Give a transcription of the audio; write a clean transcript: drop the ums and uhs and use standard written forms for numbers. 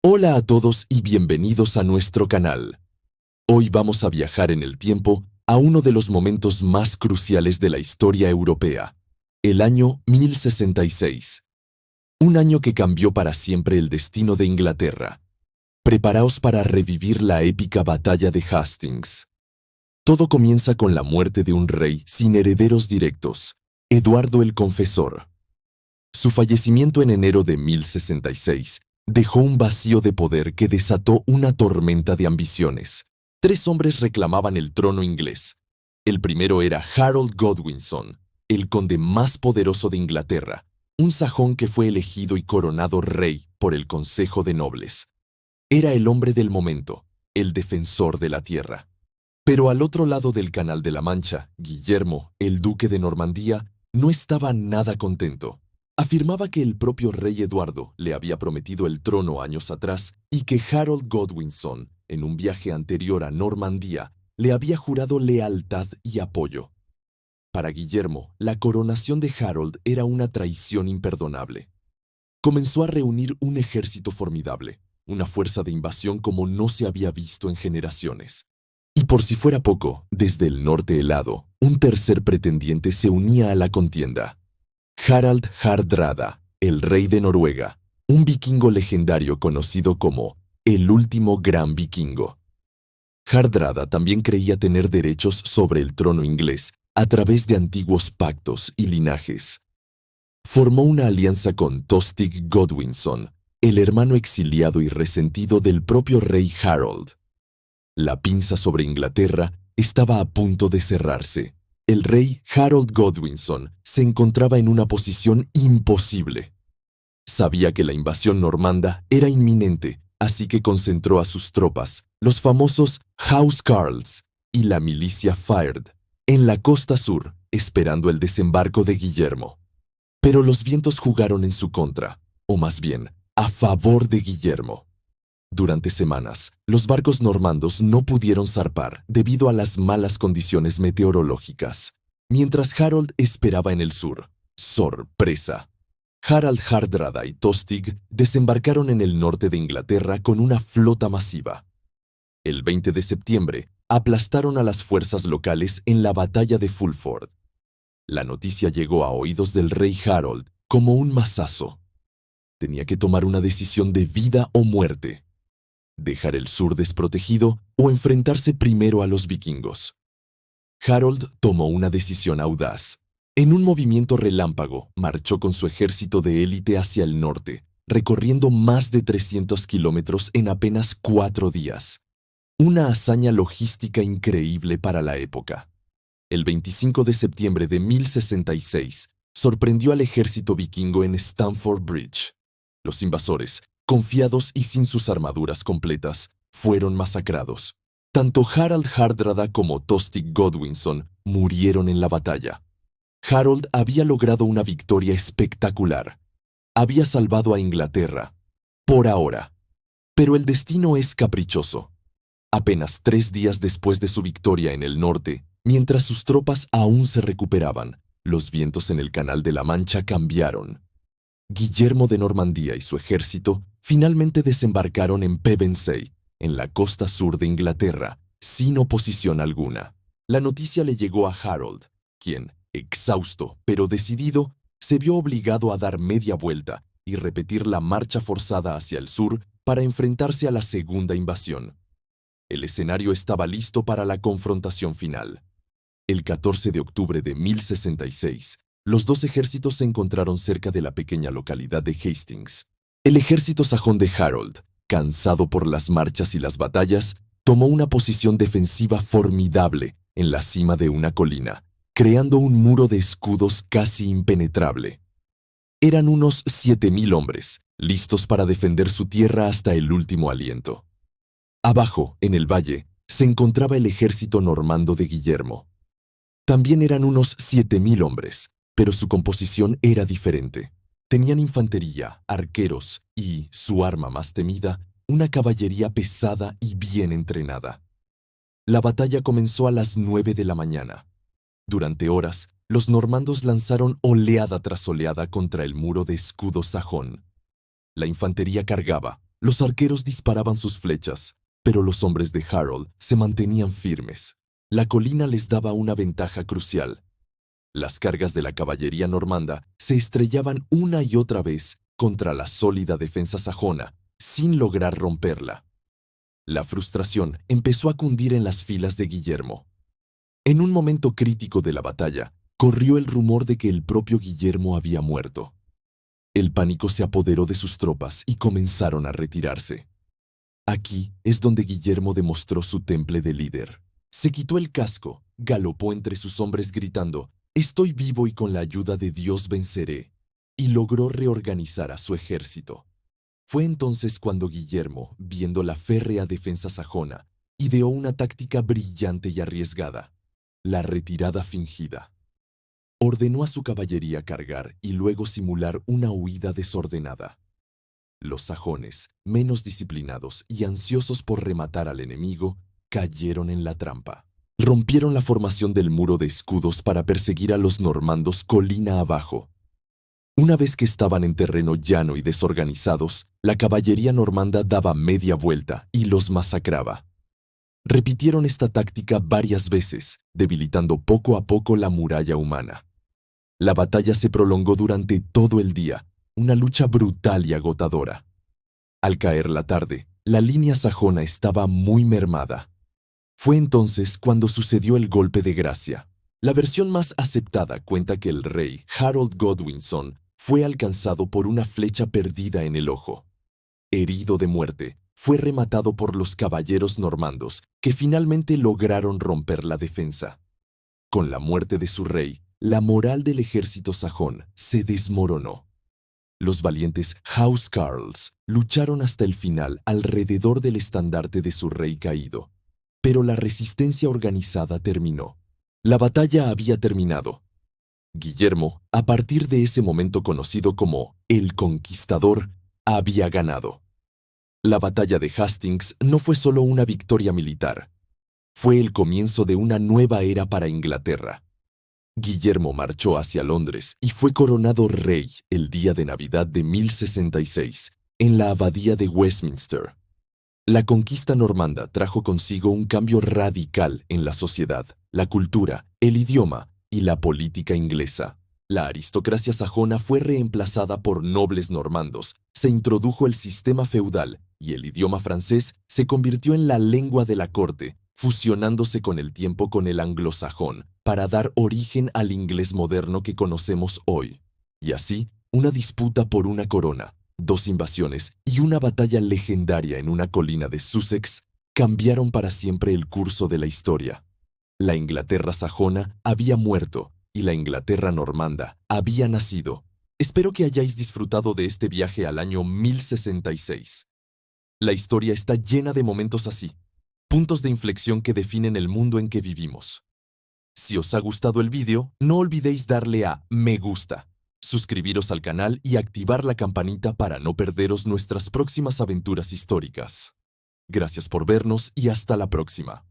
Hola a todos y bienvenidos a nuestro canal. Hoy vamos a viajar en el tiempo a uno de los momentos más cruciales de la historia europea, el año 1066. Un año que cambió para siempre el destino de Inglaterra. Preparaos para revivir la épica batalla de Hastings. Todo comienza con la muerte de un rey sin herederos directos, Eduardo el Confesor. Su fallecimiento en enero de 1066 dejó un vacío de poder que desató una tormenta de ambiciones. Tres hombres reclamaban el trono inglés. El primero era Harold Godwinson, el conde más poderoso de Inglaterra, un sajón que fue elegido y coronado rey por el Consejo de Nobles. Era el hombre del momento, el defensor de la tierra. Pero al otro lado del Canal de la Mancha, Guillermo, el duque de Normandía, no estaba nada contento. Afirmaba que el propio rey Eduardo le había prometido el trono años atrás y que Harold Godwinson, en un viaje anterior a Normandía, le había jurado lealtad y apoyo. Para Guillermo, la coronación de Harold era una traición imperdonable. Comenzó a reunir un ejército formidable, una fuerza de invasión como no se había visto en generaciones. Y por si fuera poco, desde el norte helado, un tercer pretendiente se unía a la contienda. Harald Hardrada, el rey de Noruega, un vikingo legendario conocido como el último gran vikingo. Hardrada también creía tener derechos sobre el trono inglés a través de antiguos pactos y linajes. Formó una alianza con Tostig Godwinson, el hermano exiliado y resentido del propio rey Harold. La pinza sobre Inglaterra estaba a punto de cerrarse. El rey Harold Godwinson se encontraba en una posición imposible. Sabía que la invasión normanda era inminente, así que concentró a sus tropas, los famosos Housecarls y la milicia Fyrd, en la costa sur, esperando el desembarco de Guillermo. Pero los vientos jugaron en su contra, o más bien, a favor de Guillermo. Durante semanas, los barcos normandos no pudieron zarpar debido a las malas condiciones meteorológicas, mientras Harold esperaba en el sur. ¡Sorpresa! Harald Hardrada y Tostig desembarcaron en el norte de Inglaterra con una flota masiva. El 20 de septiembre, aplastaron a las fuerzas locales en la batalla de Fulford. La noticia llegó a oídos del rey Harold como un mazazo. Tenía que tomar una decisión de vida o muerte. Dejar el sur desprotegido o enfrentarse primero a los vikingos. Harold tomó una decisión audaz. En un movimiento relámpago, marchó con su ejército de élite hacia el norte, recorriendo más de 300 kilómetros en apenas 4 días. Una hazaña logística increíble para la época. El 25 de septiembre de 1066, sorprendió al ejército vikingo en Stamford Bridge. Los invasores, confiados y sin sus armaduras completas, fueron masacrados. Tanto Harald Hardrada como Tostig Godwinson murieron en la batalla. Harold había logrado una victoria espectacular. Había salvado a Inglaterra, por ahora. Pero el destino es caprichoso. Apenas 3 días después de su victoria en el norte, mientras sus tropas aún se recuperaban, los vientos en el Canal de la Mancha cambiaron. Guillermo de Normandía y su ejército finalmente desembarcaron en Pevensey, en la costa sur de Inglaterra, sin oposición alguna. La noticia le llegó a Harold, quien, exhausto pero decidido, se vio obligado a dar media vuelta y repetir la marcha forzada hacia el sur para enfrentarse a la segunda invasión. El escenario estaba listo para la confrontación final. El 14 de octubre de 1066, los dos ejércitos se encontraron cerca de la pequeña localidad de Hastings. El ejército sajón de Harold, cansado por las marchas y las batallas, tomó una posición defensiva formidable en la cima de una colina, creando un muro de escudos casi impenetrable. Eran unos 7,000 hombres, listos para defender su tierra hasta el último aliento. Abajo, en el valle, se encontraba el ejército normando de Guillermo. También eran unos 7,000 hombres, pero su composición era diferente. Tenían infantería, arqueros y, su arma más temida, una caballería pesada y bien entrenada. La batalla comenzó a las 9 de la mañana. Durante horas, los normandos lanzaron oleada tras oleada contra el muro de escudo sajón. La infantería cargaba, Los arqueros disparaban sus flechas, pero los hombres de Harold se mantenían firmes. La colina les daba una ventaja crucial. Las cargas de la caballería normanda se estrellaban una y otra vez contra la sólida defensa sajona, sin lograr romperla. La frustración empezó a cundir en las filas de Guillermo. En un momento crítico de la batalla, corrió el rumor de que el propio Guillermo había muerto. El pánico se apoderó de sus tropas y comenzaron a retirarse. Aquí es donde Guillermo demostró su temple de líder. Se quitó el casco, galopó entre sus hombres gritando: «Estoy vivo y con la ayuda de Dios venceré», y logró reorganizar a su ejército. Fue entonces cuando Guillermo, viendo la férrea defensa sajona, ideó una táctica brillante y arriesgada: la retirada fingida. Ordenó a su caballería cargar y luego simular una huida desordenada. Los sajones, menos disciplinados y ansiosos por rematar al enemigo, cayeron en la trampa. Rompieron la formación del muro de escudos para perseguir a los normandos colina abajo. Una vez que estaban en terreno llano y desorganizados, la caballería normanda daba media vuelta y los masacraba. Repitieron esta táctica varias veces, debilitando poco a poco la muralla humana. La batalla se prolongó durante todo el día, una lucha brutal y agotadora. Al caer la tarde, la línea sajona estaba muy mermada. Fue entonces cuando sucedió el golpe de gracia. La versión más aceptada cuenta que el rey Harold Godwinson fue alcanzado por una flecha perdida en el ojo. Herido de muerte, fue rematado por los caballeros normandos, que finalmente lograron romper la defensa. Con la muerte de su rey, la moral del ejército sajón se desmoronó. Los valientes housecarls lucharon hasta el final alrededor del estandarte de su rey caído, pero la resistencia organizada terminó. La batalla había terminado. Guillermo, a partir de ese momento conocido como el Conquistador, había ganado. La batalla de Hastings no fue solo una victoria militar, fue el comienzo de una nueva era para Inglaterra. Guillermo marchó hacia Londres y fue coronado rey el día de Navidad de 1066, en la abadía de Westminster. La conquista normanda trajo consigo un cambio radical en la sociedad, la cultura, el idioma y la política inglesa. La aristocracia sajona fue reemplazada por nobles normandos, se introdujo el sistema feudal y el idioma francés se convirtió en la lengua de la corte, fusionándose con el tiempo con el anglosajón, para dar origen al inglés moderno que conocemos hoy. Y así, una disputa por una corona, 2 invasiones y una batalla legendaria en una colina de Sussex cambiaron para siempre el curso de la historia. La Inglaterra sajona había muerto y la Inglaterra normanda había nacido. Espero que hayáis disfrutado de este viaje al año 1066. La historia está llena de momentos así, puntos de inflexión que definen el mundo en que vivimos. Si os ha gustado el vídeo, no olvidéis darle a me gusta, suscribiros al canal y activar la campanita para no perderos nuestras próximas aventuras históricas. Gracias por vernos y hasta la próxima.